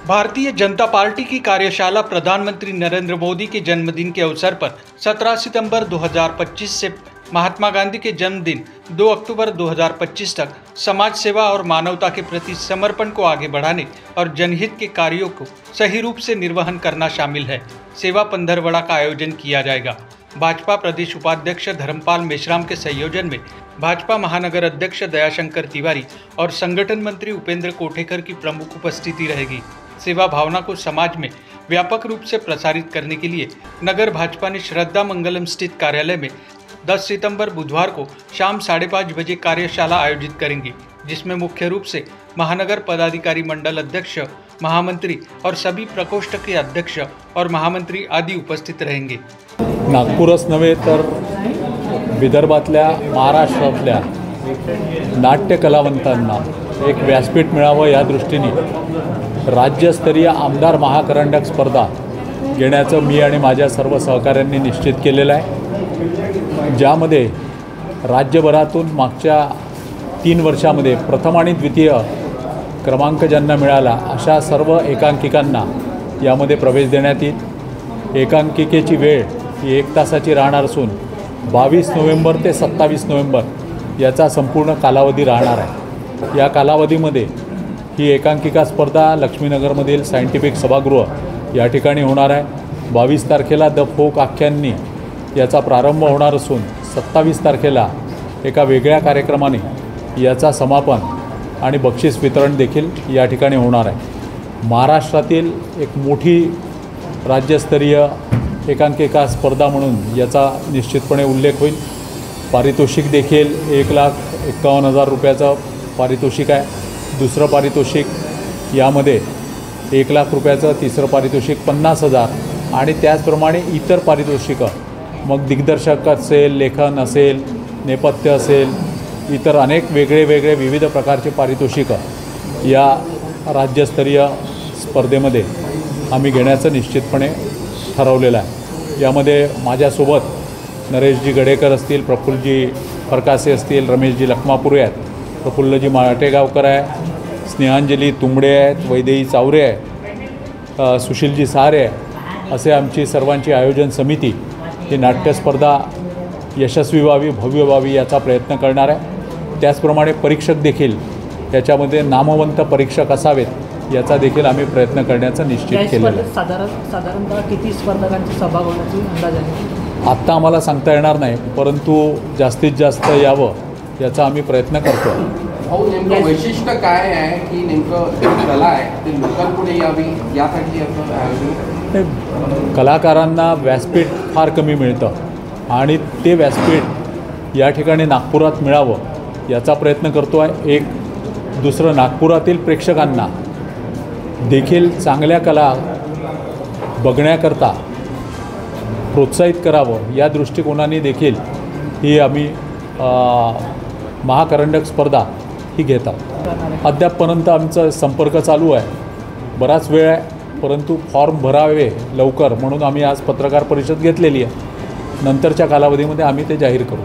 Bharatiya Janata party की कार्यशाला प्रधानमंत्री नरेंद्र मोदी के जन्मदिन के अवसर पर 17 सितंबर 2025 से महात्मा गांधी के जन्मदिन 2 अक्टूबर 2025 तक समाज सेवा और मानवता के प्रति समर्पण को आगे बढ़ाने और जनहित के कार्यों को सही रूप से निर्वहन करना शामिल है। सेवा पंधरवड़ा का आयोजन किया जाएगा। भाजपा प्रदेश उपाध्यक्ष धर्मपाल मेश्राम के संयोजन में भाजपा महानगर अध्यक्ष दयाशंकर तिवारी और संगठन मंत्री उपेंद्र कोठेकर की प्रमुख उपस्थिति रहेगी। सेवा भावना को समाज में व्यापक रूप से प्रसारित करने के लिए नगर भाजपा ने श्रद्धा मंगलम स्थित कार्यालय में 10 सितंबर बुधवार को शाम 5:30 बजे कार्यशाला आयोजित करेंगे, जिसमें मुख्य रूप से महानगर पदाधिकारी मंडल अध्यक्ष, महामंत्री और सभी प्रकोष्ठ के अध्यक्ष और महामंत्री आदि उपस्थित रहेंगे। नागपूरच नव्हे तर विदर्भातल्या, महाराष्ट्रातल्या नाट्य कलावंतांना एक व्यासपीठ मिळावं या दृष्टीने राज्यस्तरीय आमदार महाकरंडक स्पर्धा घेण्याचं मी आणि माझ्या सर्व सहकाऱ्यांनी निश्चित केलेलं आहे, ज्यामध्ये राज्यभरातून मागच्या 3 वर्षामध्ये प्रथम आणि द्वितीय क्रमांक ज्यांना मिळाला अशा सर्व एकांकिकांना यामध्ये प्रवेश देण्यात येईल। एकांकिकेची वेळ ही 1 तासाची राहणार असून 22 नोव्हेंबर ते 27 नोव्हेंबर याचा संपूर्ण कालावधी राहणार आहे। या कालावधीमध्ये ही एकांकिका स्पर्धा लक्ष्मीनगरमधील सायंटिफिक सभागृह या ठिकाणी होणार आहे। 22 तारखेला द फोक आख्यांनी याचा प्रारंभ होणार असून 27 तारखेला एका वेगळ्या कार्यक्रमाने याचा समापन आणि बक्षीस वितरण देखील या ठिकाणी होणार आहे। महाराष्ट्रातील एक मोठी राज्यस्तरीय एकांकिका स्पर्धा म्हणून याचा निश्चितपणे उल्लेख होईल। पारितोषिक देखील 1,51,000 रुपयाचं पारितोषिक आहे। दुसरं पारितोषिक यामध्ये 1 लाख रुपयाचं, तिसरं पारितोषिक 50,000 आणि त्याचप्रमाणे इतर पारितोषिकं, मग दिग्दर्शक असेल, लेखन असेल, नेपथ्य असेल, इतर अनेक वेगळे विविध प्रकारचे पारितोषिकं या राज्यस्तरीय स्पर्धेमध्ये आम्ही घेण्याचं निश्चितपणे ठरवलेलं आहे। यामध्ये माझ्यासोबत नरेशजी गडेकर असतील, प्रफुल्लजी फरकासे असतील, रमेशजी लखमापुरे आहेत, प्रफुल्लजी माटेगावकर आहे, स्नेहांजली तुंबडे आहेत, वैदेही चावरे आहे, सुशीलजी सारे आहे, असे आमची सर्वांची आयोजन समिती ही नाट्यस्पर्धा यशस्वी व्हावी, भव्य व्हावी याचा प्रयत्न करणार आहे। त्याचप्रमाणे परीक्षक देखील याच्यामध्ये नामवंत परीक्षक असावेत याचा देखील आम्ही प्रयत्न करण्याचा निश्चित केलेला आहे। साधारणतः किती स्पर्धकांची सहभाग होण्याची अंदाज आहे? आत्ता आम्हाला सांगता येणार नाही, परंतु जास्तीत जास्त यावं याचा आम्ही प्रयत्न करतो। नेमकं वैशिष्ट्य काय आहे की नेमकं कला आहे ते लोकांपुढे यावी यासाठी आपण कलाकारांना व्यासपीठ फार कमी मिळतं आणि ते व्यासपीठ या ठिकाणी नागपुरात मिळावं याचा प्रयत्न करतो आहे। एक दुसरं नागपुरातील प्रेक्षकांना देखील चांगल्या कला बघण्याकरता प्रोत्साहित करावं या दृष्टिकोनाने देखील ही आम्ही महाकरंडक स्पर्धा ही घेत आहोत। अद्यापपर्यंत आमचा संपर्क चालू आहे, बराच वेळ आहे, परंतु फॉर्म भरावे लवकर म्हणून आम्ही आज पत्रकार परिषद घेतलेली आहे। नंतरच्या कालावधीमध्ये आम्ही ते जाहीर करू।